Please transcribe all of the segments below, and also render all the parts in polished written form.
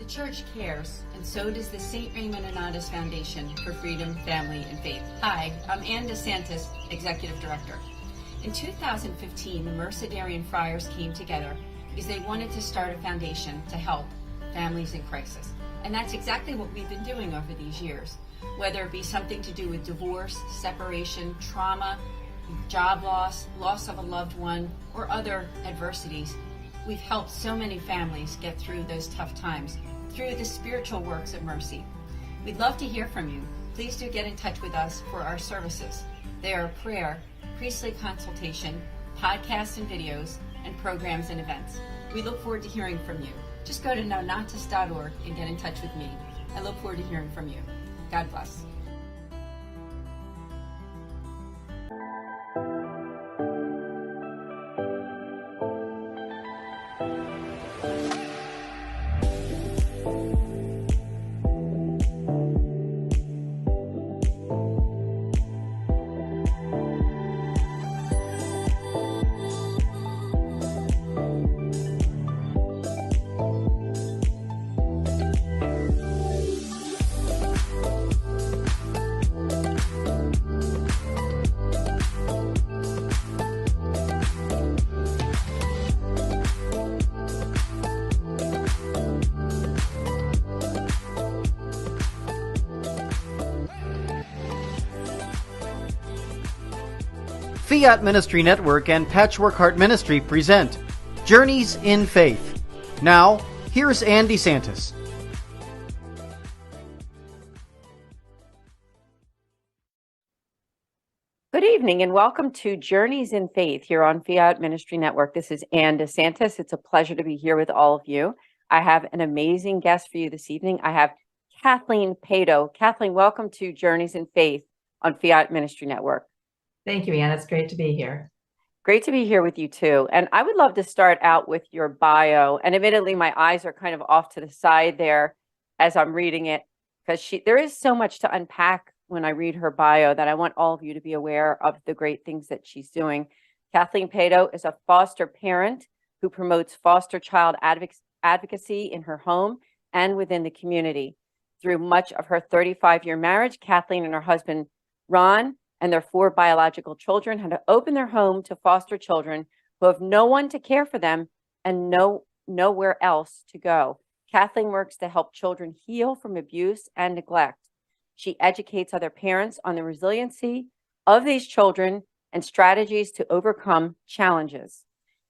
The Church cares, and so does the St. Raymond Annadas Foundation for Freedom, Family, and Faith. Hi, I'm Anne DeSantis, Executive Director. In 2015, the Mercedarian Friars came together because they wanted to start a foundation to help families in crisis. And that's exactly what we've been doing over these years. Whether it be something to do with divorce, separation, trauma, job loss, loss of a loved one, or other adversities, we've helped so many families get through those tough times through the spiritual works of mercy. We'd love to hear from you. Please do get in touch with us for our services. They are prayer, priestly consultation, podcasts and videos, and programs and events. We look forward to hearing from you. Just go to nonotus.org and get in touch with me. I look forward to hearing from you. God bless. Fiat Ministry Network and Patchwork Heart Ministry present Journeys in Faith. Now, here's Anne DeSantis. Good evening and welcome to Journeys in Faith here on Fiat Ministry Network. This is Anne DeSantis. It's a pleasure to be here with all of you. I have an amazing guest for you this evening. I have Kathleen Paydo. Kathleen, welcome to Journeys in Faith on Fiat Ministry Network. Thank you, Anne. It's great to be here. Great to be here with you too. And I would love to start out with your bio. And admittedly, my eyes are kind of off to the side there as I'm reading it, because there is so much to unpack when I read her bio that I want all of you to be aware of the great things that she's doing. Kathleen Paydo is a foster parent who promotes foster child advocacy in her home and within the community. Through much of her 35-year marriage, Kathleen and her husband, Ron, and their 4 biological children had to open their home to foster children who have no one to care for them and nowhere else to go. Kathleen works to help children heal from abuse and neglect. She educates other parents on the resiliency of these children and strategies to overcome challenges.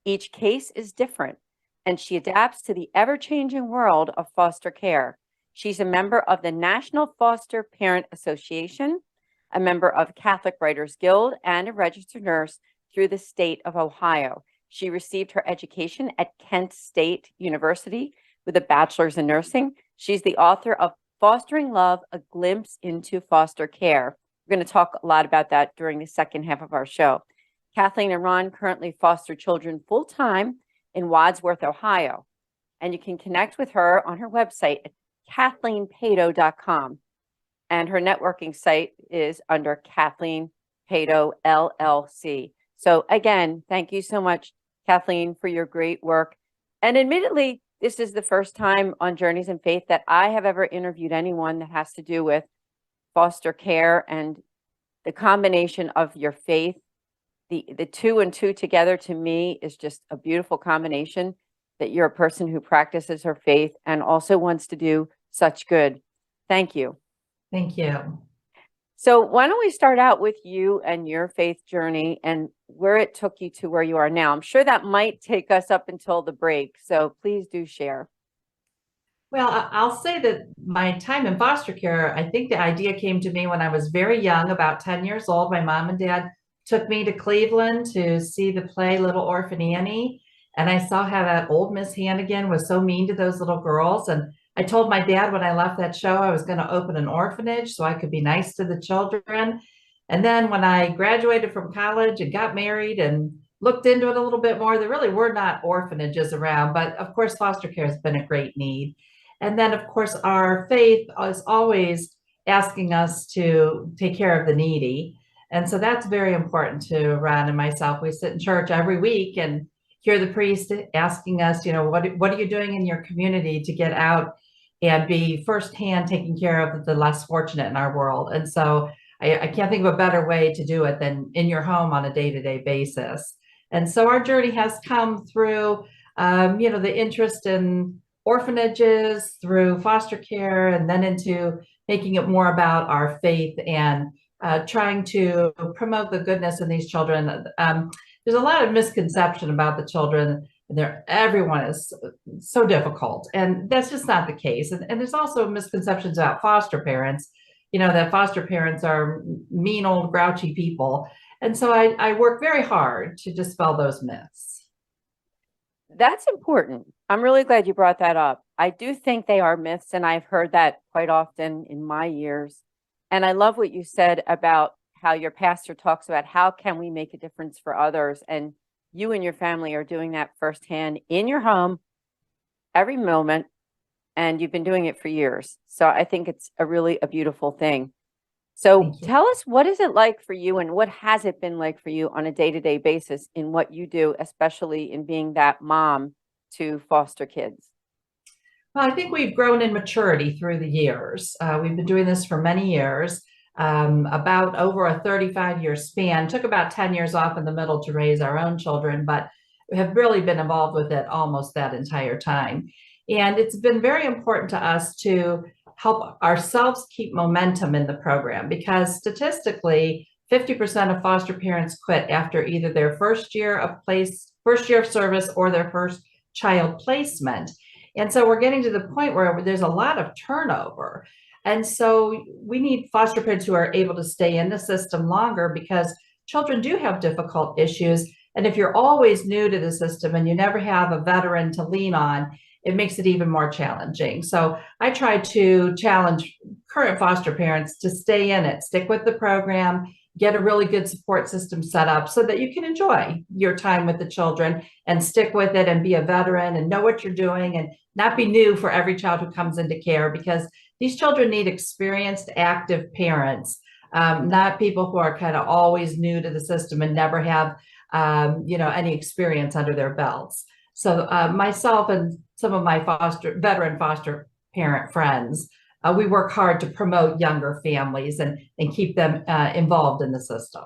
Each case is different, and she adapts to the ever-changing world of foster care. She's a member of the National Foster Parent Association, a member of Catholic Writers Guild, and a registered nurse through the state of Ohio. She received her education at Kent State University with a bachelor's in nursing. She's the author of Fostering Love, A Glimpse into Foster Care. We're going to talk a lot about that during the second half of our show. Kathleen and Ron currently foster children full-time in Wadsworth, Ohio. And you can connect with her on her website at KathleenPaydo.com. And her networking site is under Kathleen Paydo LLC. So again, thank you so much, Kathleen, for your great work. And admittedly, this is the first time on Journeys in Faith that I have ever interviewed anyone that has to do with foster care, and the combination of your faith, the 2 and 2 together to me is just a beautiful combination, that you're a person who practices her faith and also wants to do such good. Thank you. Thank you. So why don't we start out with you and your faith journey and where it took you to where you are now. I'm sure that might take us up until the break, so please do share. Well, I'll say that my time in foster care, I think the idea came to me when I was very young, about 10 years old. My mom and dad took me to Cleveland to see the play Little Orphan Annie. And I saw how that old Miss Hannigan was so mean to those little girls. And I told my dad when I left that show, I was going to open an orphanage so I could be nice to the children. And then when I graduated from college and got married and looked into it a little bit more, there really were not orphanages around. But of course, foster care has been a great need. And then, of course, our faith is always asking us to take care of the needy. And so that's very important to Ron and myself. We sit in church every week and hear the priest asking us, what are you doing in your community to get out and be firsthand taking care of the less fortunate in our world. And so I can't think of a better way to do it than in your home on a day-to-day basis. And so our journey has come through, the interest in orphanages, through foster care, and then into making it more about our faith and trying to promote the goodness in these children. There's a lot of misconception about the children. Everyone is so difficult, and that's just not the case. And there's also misconceptions about foster parents, that foster parents are mean old grouchy people. And so I work very hard to dispel those myths. That's important. I'm really glad you brought that up. I do think they are myths, and I've heard that quite often in my years. And I love what you said about how your pastor talks about how can we make a difference for others. And you and your family are doing that firsthand in your home every moment, and you've been doing it for years. So I think it's a beautiful thing. So tell us, what is it like for you, and what has it been like for you on a day-to-day basis in what you do, especially in being that mom to foster kids? Well, I think we've grown in maturity through the years. We've been doing this for many years, about over a 35-year span. Took about 10 years off in the middle to raise our own children, but we have really been involved with it almost that entire time. And it's been very important to us to help ourselves keep momentum in the program, because statistically, 50% of foster parents quit after either their first year of service or their first child placement. And so we're getting to the point where there's a lot of turnover. And so we need foster parents who are able to stay in the system longer, because children do have difficult issues. And if you're always new to the system and you never have a veteran to lean on, it makes it even more challenging. So I try to challenge current foster parents to stay in it, stick with the program, get a really good support system set up so that you can enjoy your time with the children and stick with it and be a veteran and know what you're doing and not be new for every child who comes into care, because these children need experienced, active parents, not people who are kind of always new to the system and never have, any experience under their belts. So myself and some of my veteran foster parent friends, we work hard to promote younger families and keep them involved in the system.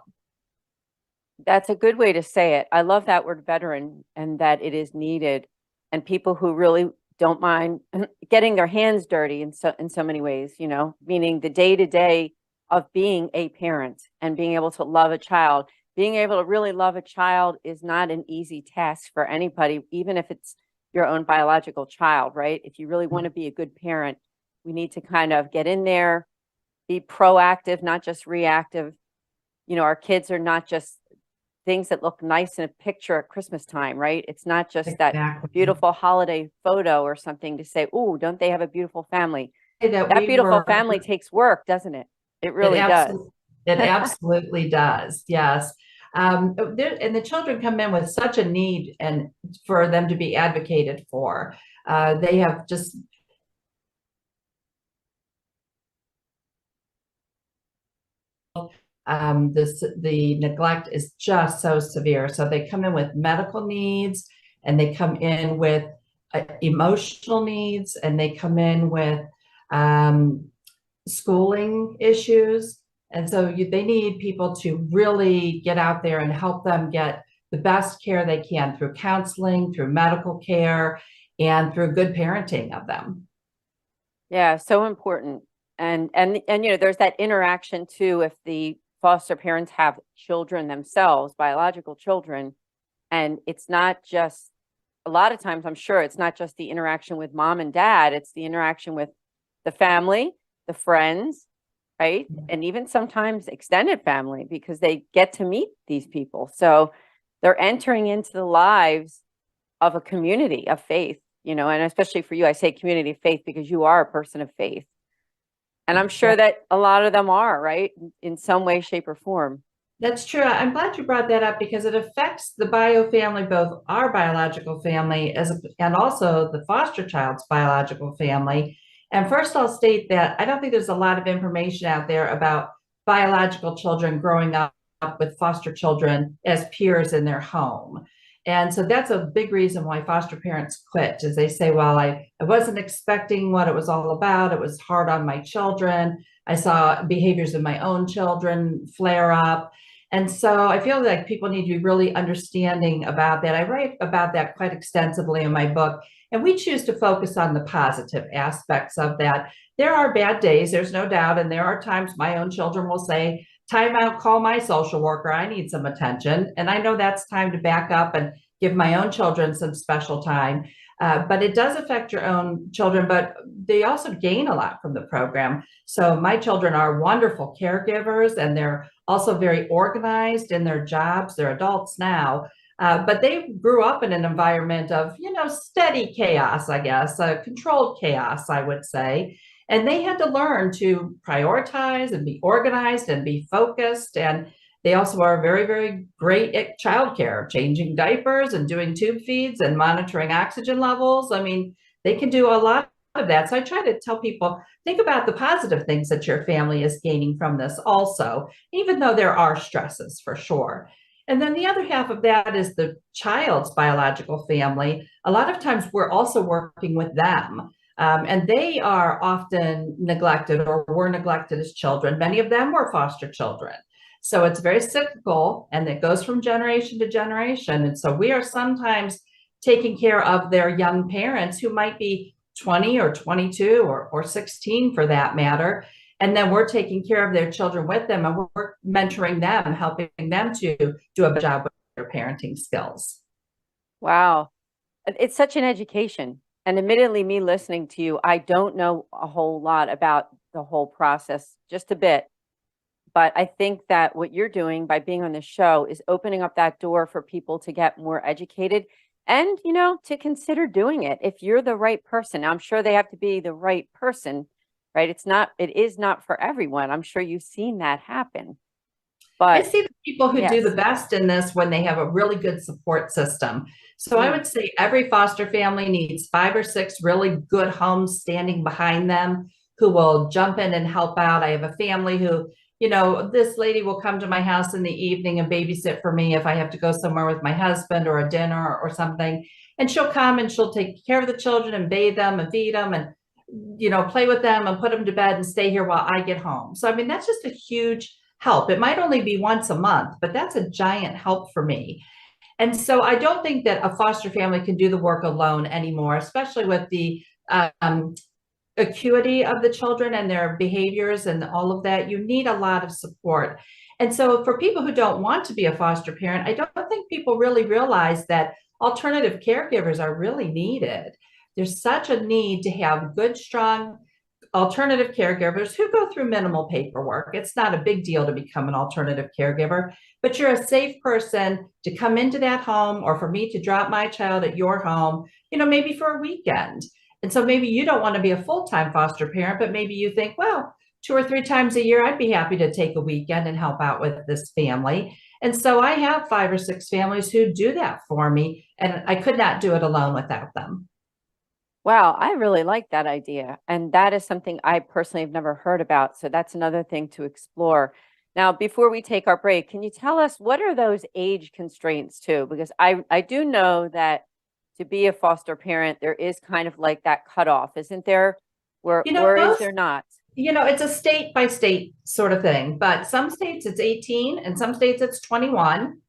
That's a good way to say it. I love that word veteran, and that it is needed, and people who really don't mind getting their hands dirty in so many ways, meaning the day-to-day of being a parent and being able to love a child. Being able to really love a child is not an easy task for anybody, even if it's your own biological child, right? If you really want to be a good parent, we need to kind of get in there, be proactive, not just reactive. Our kids are not just things that look nice in a picture at Christmas time, right? It's not just that beautiful holiday photo or something to say, oh, don't they have a beautiful family? That beautiful family takes work, doesn't it? It really does. It absolutely does. Yes. And the children come in with such a need and for them to be advocated for. They have just the neglect is just so severe. So they come in with medical needs, and they come in with emotional needs, and they come in with schooling issues. And so they need people to really get out there and help them get the best care they can through counseling, through medical care, and through good parenting of them. Yeah, so important. And there's that interaction too, if the foster parents have children themselves, biological children, and it's not just, a lot of times I'm sure it's not just the interaction with mom and dad, it's the interaction with the family, the friends, right? And even sometimes extended family, because they get to meet these people. So they're entering into the lives of a community of faith, and especially for you, I say community of faith because you are a person of faith. And I'm sure that a lot of them are, right? In some way, shape, or form. That's true. I'm glad you brought that up, because it affects the bio family, both our biological family and also the foster child's biological family. And first, I'll state that I don't think there's a lot of information out there about biological children growing up with foster children as peers in their home. And so that's a big reason why foster parents quit, is they say, well, I wasn't expecting what it was all about. It was hard on my children. I saw behaviors of my own children flare up. And so I feel like people need to be really understanding about that. I write about that quite extensively in my book, and we choose to focus on the positive aspects of that. There are bad days, there's no doubt, and there are times my own children will say, time out, call my social worker, I need some attention. And I know that's time to back up and give my own children some special time. But it does affect your own children, but they also gain a lot from the program. So my children are wonderful caregivers, and they're also very organized in their jobs. They're adults now, but they grew up in an environment of, steady chaos, I guess, controlled chaos, I would say. And they had to learn to prioritize and be organized and be focused. And they also are very, very great at childcare, changing diapers and doing tube feeds and monitoring oxygen levels. I mean, they can do a lot of that. So I try to tell people, think about the positive things that your family is gaining from this also, even though there are stresses for sure. And then the other half of that is the child's biological family. A lot of times we're also working with them. And they are often neglected or were neglected as children. Many of them were foster children. So it's very cyclical, and it goes from generation to generation. And so we are sometimes taking care of their young parents who might be 20 or 22 or 16 for that matter. And then we're taking care of their children with them, and we're mentoring them, helping them to do a better job with their parenting skills. Wow. It's such an education. And admittedly, me listening to you, I don't know a whole lot about the whole process, just a bit. But I think that what you're doing by being on the show is opening up that door for people to get more educated and, to consider doing it if you're the right person. Now, I'm sure they have to be the right person, right? It is not for everyone. I'm sure you've seen that happen. But I see the people who yes. do the best in this when they have a really good support system. So I would say every foster family needs 5 or 6 really good homes standing behind them who will jump in and help out. I have a family who, this lady will come to my house in the evening and babysit for me if I have to go somewhere with my husband or a dinner or something. And she'll come and she'll take care of the children and bathe them and feed them and, play with them and put them to bed and stay here while I get home. So, I mean, that's just a huge help. It might only be once a month, but that's a giant help for me. And so I don't think that a foster family can do the work alone anymore, especially with the acuity of the children and their behaviors and all of that. You need a lot of support. And so for people who don't want to be a foster parent, I don't think people really realize that alternative caregivers are really needed. There's such a need to have good, strong alternative caregivers who go through minimal paperwork. It's not a big deal to become an alternative caregiver, but you're a safe person to come into that home, or for me to drop my child at your home, maybe for a weekend. And so maybe you don't want to be a full-time foster parent, but maybe you think, well, 2 or 3 times a year, I'd be happy to take a weekend and help out with this family. And so I have 5 or 6 families who do that for me, and I could not do it alone without them. Wow, I really like that idea. And that is something I personally have never heard about. So that's another thing to explore. Now, before we take our break, can you tell us what are those age constraints too? Because I do know that to be a foster parent, there is kind of like that cutoff, isn't there? Or is there not? It's a state by state sort of thing, but some states it's 18 and some states it's 21.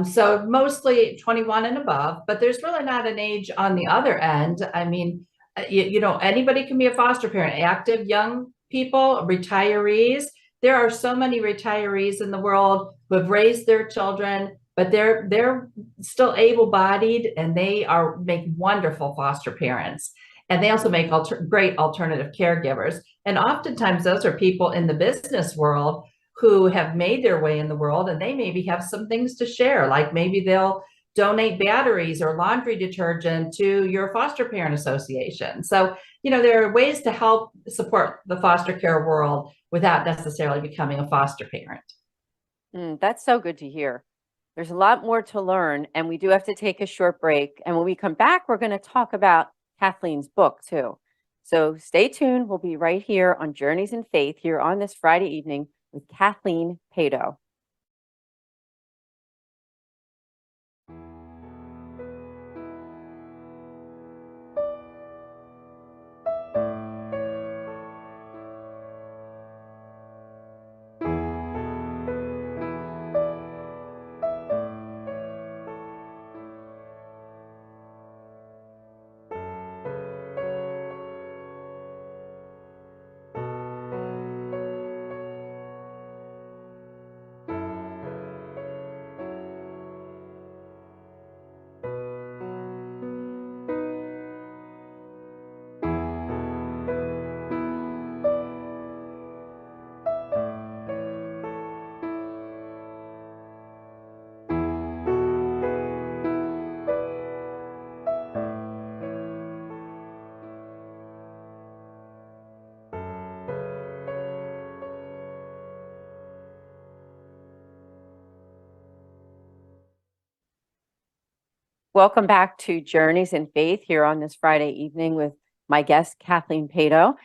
So mostly 21 and above, but there's really not an age on the other end. I mean, anybody can be a foster parent, active young people, retirees. There are so many retirees in the world who have raised their children, but they're still able-bodied, and they make wonderful foster parents. And they also make great alternative caregivers. And oftentimes those are people in the business world who have made their way in the world, and they maybe have some things to share, like maybe they'll donate batteries or laundry detergent to your foster parent association. So, there are ways to help support the foster care world without necessarily becoming a foster parent. That's so good to hear. There's a lot more to learn, and we do have to take a short break. And when we come back, we're going to talk about Kathleen's book too. So stay tuned. We'll be right here on Journeys in Faith here on this Friday evening with Kathleen Paydo. Welcome back to Journeys in Faith here on this Friday evening with my guest, Kathleen Paydo.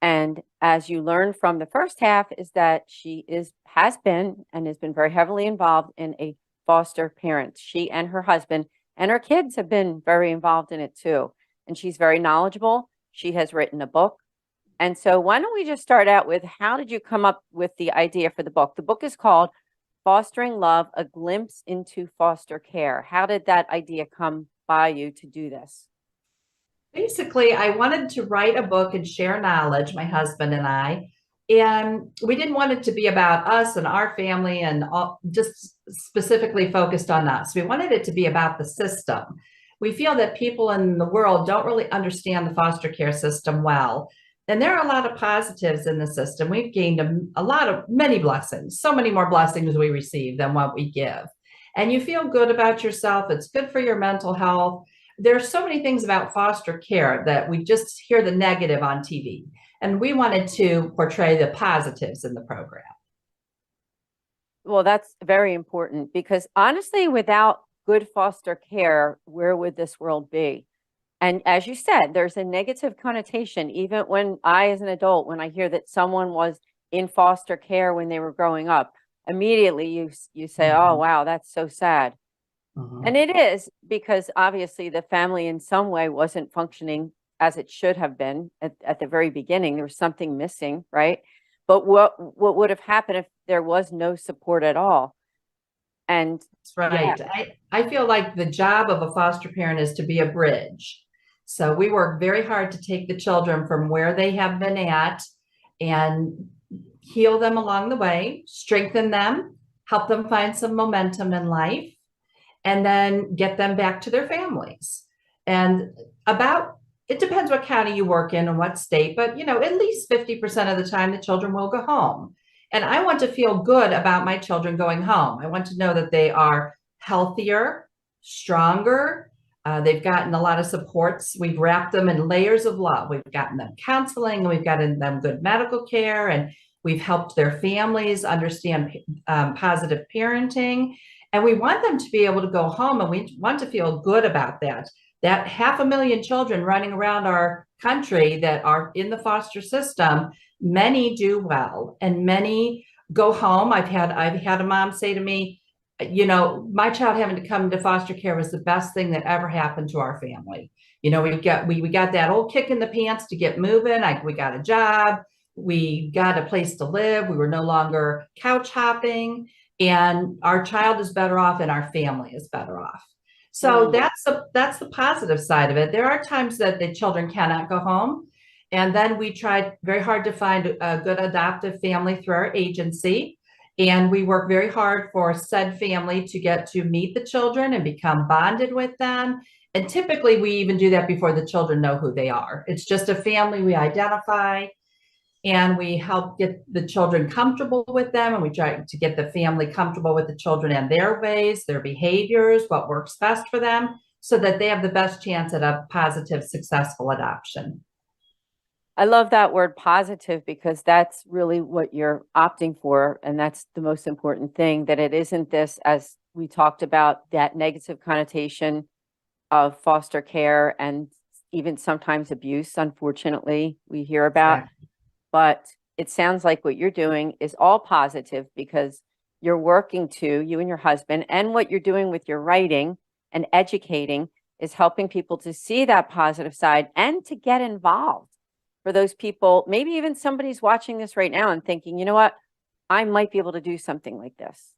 And as you learned from the first half, is that she has been very heavily involved in a foster parent. She and her husband and her kids have been very involved in it too. And she's very knowledgeable. She has written a book. And so why don't we just start out with, how did you come up with the idea for the book? The book is called Fostering Love, A Glimpse into Foster Care. How did that idea come by you to do this? Basically, I wanted to write a book and share knowledge, my husband and I. And we didn't want it to be about us and our family and just specifically focused on us. We wanted it to be about the system. We feel that people in the world don't really understand the foster care system well. And there are a lot of positives in the system. We've gained many blessings, so many more blessings we receive than what we give. And you feel good about yourself. It's good for your mental health. There are so many things about foster care that we just hear the negative on TV. And we wanted to portray the positives in the program. Well, that's very important, because honestly, without good foster care, where would this world be? And as you said, there's a negative connotation, even when I, as an adult, when I hear that someone was in foster care when they were growing up, immediately you say, oh, wow, that's so sad. And it is, because obviously the family in some way wasn't functioning as it should have been at the very beginning. There was something missing, right? But what would have happened if there was no support at all? And that's right. Yeah. I feel like the job of a foster parent is to be a bridge. So we work very hard to take the children from where they have been at and heal them along the way, strengthen them, help them find some momentum in life, and then get them back to their families. And it depends what county you work in and what state, but at least 50% of the time the children will go home. And I want to feel good about my children going home. I want to know that they are healthier, stronger. They've gotten a lot of supports. We've wrapped them in layers of love. We've gotten them counseling, and we've gotten them good medical care, and we've helped their families understand positive parenting. And we want them to be able to go home, and we want to feel good about that. That 500,000 children running around our country that are in the foster system, many do well, and many go home. I've had a mom say to me, my child having to come to foster care was the best thing that ever happened to our family. We got that old kick in the pants to get moving. We got a job. We got a place to live. We were no longer couch hopping, and our child is better off and our family is better off. So that's the positive side of it. There are times that the children cannot go home. And then we tried very hard to find a good adoptive family through our agency. And we work very hard for said family to get to meet the children and become bonded with them. And typically we even do that before the children know who they are. It's just a family we identify, and we help get the children comfortable with them. And we try to get the family comfortable with the children and their ways, their behaviors, what works best for them, so that they have the best chance at a positive, successful adoption. I love that word positive, because that's really what you're opting for. And that's the most important thing, that it isn't this, as we talked about, that negative connotation of foster care and even sometimes abuse, unfortunately, we hear about. Yeah. But it sounds like what you're doing is all positive, because you're working you and your husband, and what you're doing with your writing and educating is helping people to see that positive side and to get involved. For those people, maybe even somebody's watching this right now and thinking, you know what, I might be able to do something like this.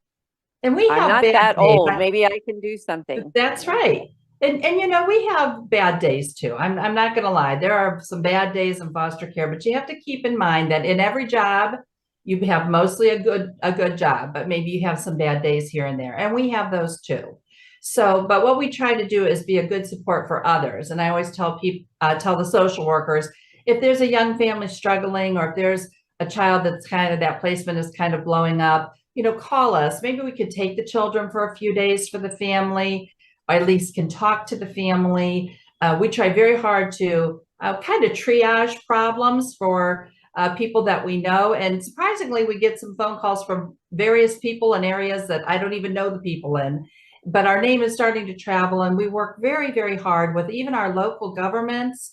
And I'm not that old. Maybe I can do something. That's right. And we have bad days too. I'm not going to lie. There are some bad days in foster care, but you have to keep in mind that in every job, you have mostly a good job, but maybe you have some bad days here and there. And we have those too. So, but what we try to do is be a good support for others. And I always tell the social workers, if there's a young family struggling, or if there's a child that's that placement is kind of blowing up, call us. Maybe we could take the children for a few days for the family, or at least can talk to the family. We try very hard to kind of triage problems for people that we know. And surprisingly, we get some phone calls from various people in areas that I don't even know the people in. but our name is starting to travel, and we work very, very hard with even our local governments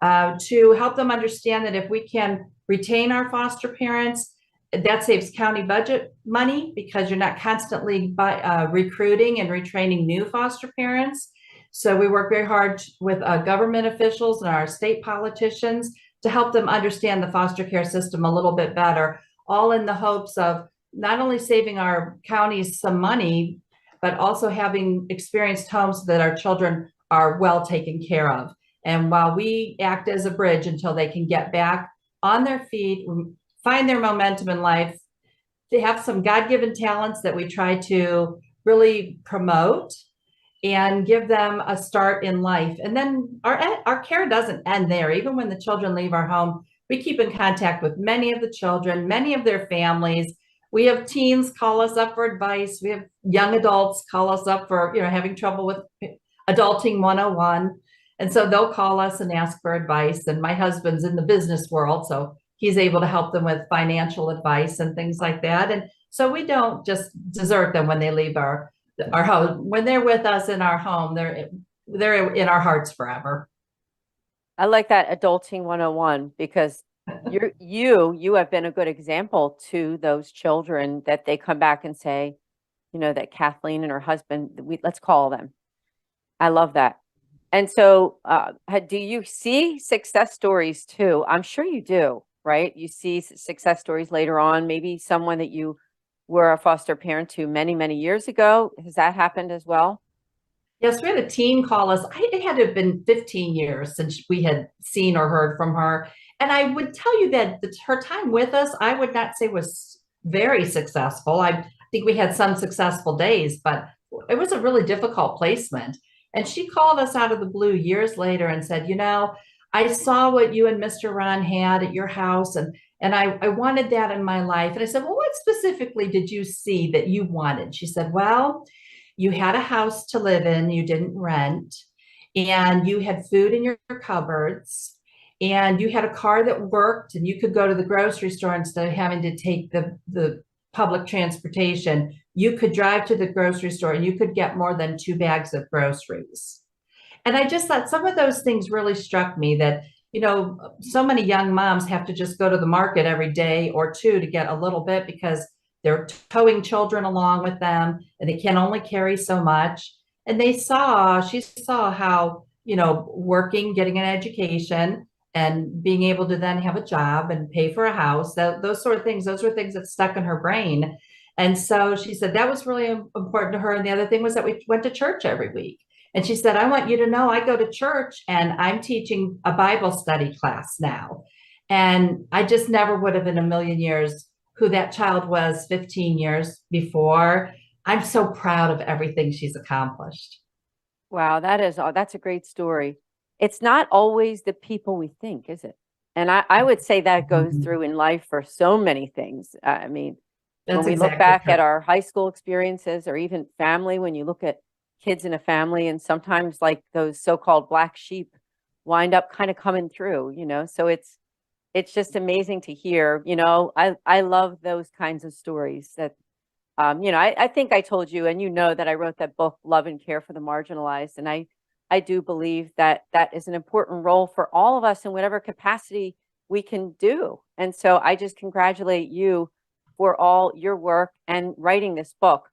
to help them understand that if we can retain our foster parents, that saves county budget money because you're not constantly recruiting and retraining new foster parents. So we work very hard with government officials and our state politicians to help them understand the foster care system a little bit better, all in the hopes of not only saving our counties some money, but also having experienced homes so that our children are well taken care of. And while we act as a bridge until they can get back on their feet, find their momentum in life, they have some God-given talents that we try to really promote and give them a start in life. And then our care doesn't end there. Even when the children leave our home, we keep in contact with many of the children, many of their families. We have teens call us up for advice. We have young adults call us up for, having trouble with adulting 101. And so they'll call us and ask for advice. And my husband's in the business world, so he's able to help them with financial advice and things like that. And so we don't just desert them when they leave our home. When they're with us in our home, they're in our hearts forever. I like that adulting 101 because you have been a good example to those children that they come back and say, that Kathleen and her husband, let's call them. I love that. And so do you see success stories too? I'm sure you do, right? You see success stories later on, maybe someone that you were a foster parent to many, many years ago. Has that happened as well? Yes, we had a teen call us. It had to have been 15 years since we had seen or heard from her. And I would tell you that her time with us, I would not say was very successful. I think we had some successful days, but it was a really difficult placement. And she called us out of the blue years later and said, I saw what you and Mr. Ron had at your house, and I wanted that in my life. And I said, well, what specifically did you see that you wanted? She said, well, you had a house to live in, you didn't rent, and you had food in your cupboards, and you had a car that worked, and you could go to the grocery store instead of having to take the public transportation. You could drive to the grocery store and you could get more than 2 bags of groceries. And I just thought some of those things really struck me that, so many young moms have to just go to the market every day or two to get a little bit because they're towing children along with them and they can only carry so much. And she saw how, working, getting an education and being able to then have a job and pay for a house, those sort of things, those were things that stuck in her brain. And so she said that was really important to her. And the other thing was that we went to church every week. And she said, I want you to know I go to church and I'm teaching a Bible study class now. And I just never would have in a million years who that child was 15 years before. I'm so proud of everything she's accomplished. Wow, that's a great story. It's not always the people we think, is it? And I would say that goes through in life for so many things. I mean, when we look back at our high school experiences or even family, when you look at kids in a family and sometimes like those so-called black sheep wind up kind of coming through, so it's just amazing to hear. I love those kinds of stories that, I think I told you, and that I wrote that book, Love and Care for the Marginalized. And I do believe that is an important role for all of us in whatever capacity we can do. And so I just congratulate you for all your work and writing this book.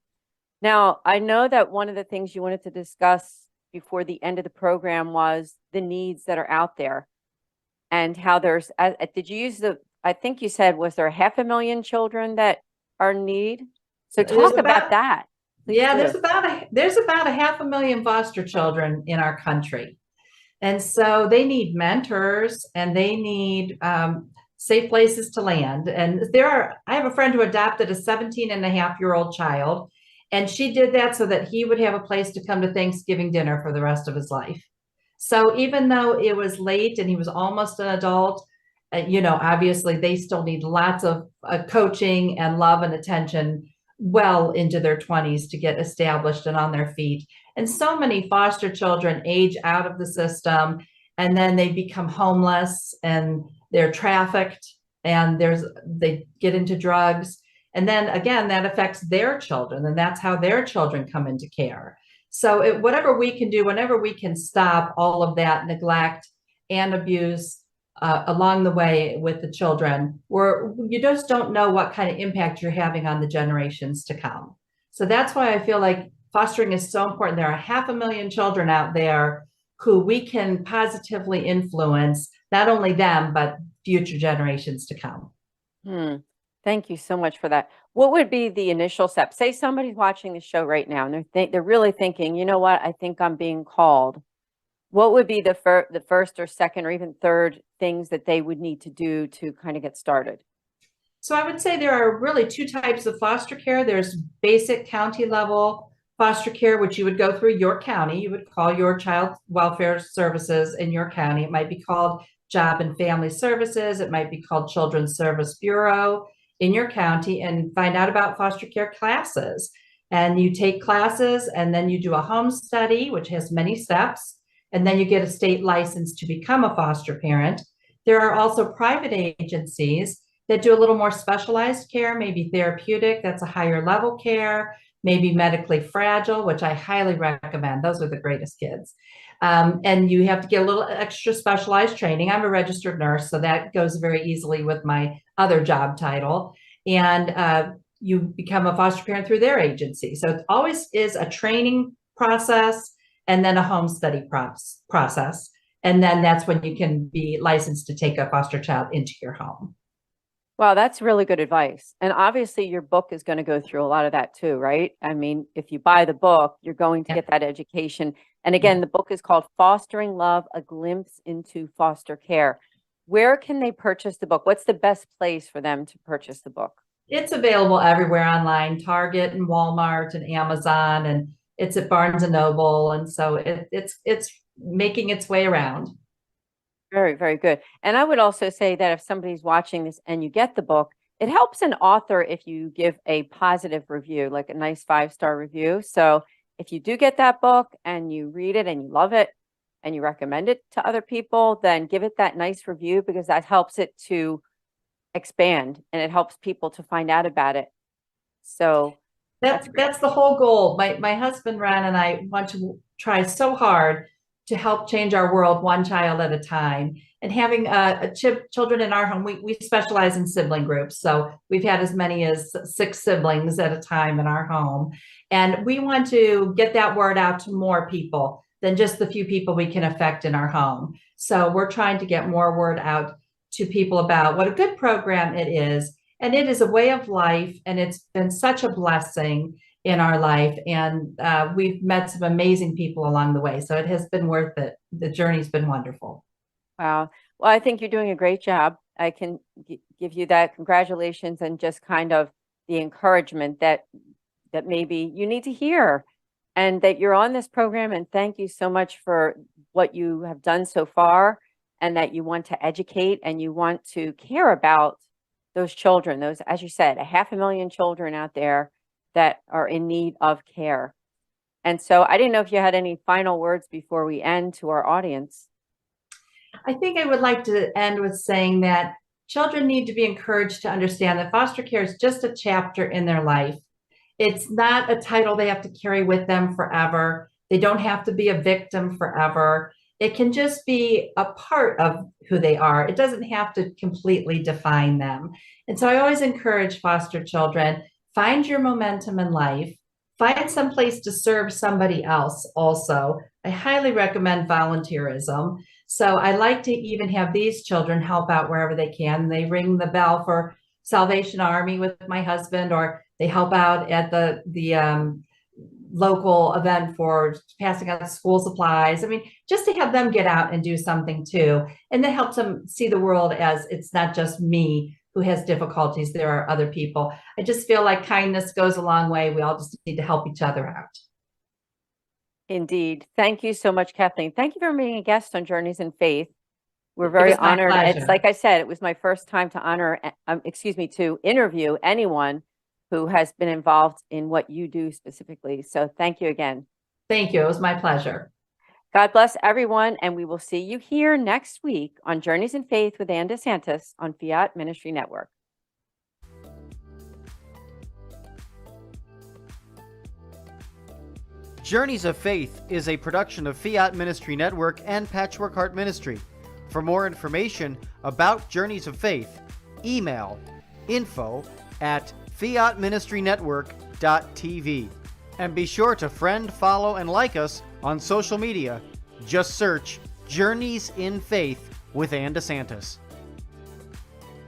Now, I know that one of the things you wanted to discuss before the end of the program was the needs that are out there and how there's, did you use I think you said, was there 500,000 children that are in need? So talk about that. Yeah, there's about 500,000 foster children in our country. And so they need mentors and they need safe places to land. And I have a friend who adopted a 17-and-a-half-year-old child, and she did that so that he would have a place to come to Thanksgiving dinner for the rest of his life. So even though it was late and he was almost an adult, obviously they still need lots of coaching and love and attention well into their 20s to get established and on their feet. And so many foster children age out of the system and then they become homeless and they're trafficked and they get into drugs. And then again, that affects their children, and that's how their children come into care. So whatever we can do, whenever we can stop all of that neglect and abuse along the way with the children, where you just don't know what kind of impact you're having on the generations to come. So that's why I feel like fostering is so important. There are 500,000 children out there who we can positively influence, not only them, but future generations to come. Thank you so much for that. What would be the initial step? Say somebody's watching the show right now and they're really thinking, you know what, I think I'm being called. What would be the first or second or even third things that they would need to do to kind of get started? So I would say there are really two types of foster care. There's basic county level foster care, which you would go through your county. You would call your child welfare services in your county. It might be called Job and Family Services. It might be called Children's Service Bureau in your county, and find out about foster care classes. And you take classes, and then you do a home study, which has many steps. And then you get a state license to become a foster parent. There are also private agencies that do a little more specialized care, maybe therapeutic, that's a higher level care, maybe medically fragile, which I highly recommend. Those are the greatest kids. And you have to get a little extra specialized training. I'm a registered nurse, so that goes very easily with my other job title. And you become a foster parent through their agency. So it always is a training process and then a home study process. And then that's when you can be licensed to take a foster child into your home. Wow, that's really good advice. And obviously your book is going to go through a lot of that too, right? I mean, if you buy the book, you're going to get that education. And again, the book is called Fostering Love, A Glimpse into Foster Care. Where can they purchase the book? What's the best place for them to purchase the book? It's available everywhere online, Target and Walmart and Amazon, and it's at Barnes and Noble. And so it's making its way around. Very, very good. And I would also say that if somebody's watching this and you get the book, it helps an author if you give a positive review, like a nice 5-star review. So if you do get that book and you read it and you love it and you recommend it to other people, then give it that nice review, because that helps it to expand and it helps people to find out about it. So that's the whole goal. My husband Ron and I want to try so hard to help change our world one child at a time. And having children in our home, we specialize in sibling groups. So we've had as many as 6 siblings at a time in our home. And we want to get that word out to more people than just the few people we can affect in our home. So we're trying to get more word out to people about what a good program it is. And it is a way of life. And it's been such a blessing in our life. And we've met some amazing people along the way. So it has been worth it. The journey's been wonderful. Wow. Well, I think you're doing a great job. I can give you that. Congratulations, and just kind of the encouragement that maybe you need to hear, and that you're on this program. And thank you so much for what you have done so far, and that you want to educate and you want to care about those children, those, as you said, 500,000 children out there that are in need of care. And so I didn't know if you had any final words before we end to our audience. I think I would like to end with saying that children need to be encouraged to understand that foster care is just a chapter in their life. It's not a title they have to carry with them forever. They don't have to be a victim forever. It can just be a part of who they are. It doesn't have to completely define them. And so I always encourage foster children, find your momentum in life, find some place to serve somebody else also. I highly recommend volunteerism. So I like to even have these children help out wherever they can. They ring the bell for Salvation Army with my husband, or they help out at the local event for passing out school supplies. I mean, just to have them get out and do something too. And that helps them see the world as it's not just me who has difficulties. There are other people. I just feel like kindness goes a long way. We all just need to help each other out. Indeed. Thank you so much, Kathleen. Thank you for being a guest on Journeys in Faith. We're very honored. It's like I said, it was my first time to interview anyone who has been involved in what you do specifically. So thank you again. Thank you. It was my pleasure. God bless everyone. And we will see you here next week on Journeys in Faith with Anne DeSantis on Fiat Ministry Network. Journeys of Faith is a production of Fiat Ministry Network and Patchwork Heart Ministry. For more information about Journeys of Faith, email info@fiatministrynetwork.tv. And be sure to friend, follow, and like us on social media. Just search Journeys in Faith with Anne DeSantis.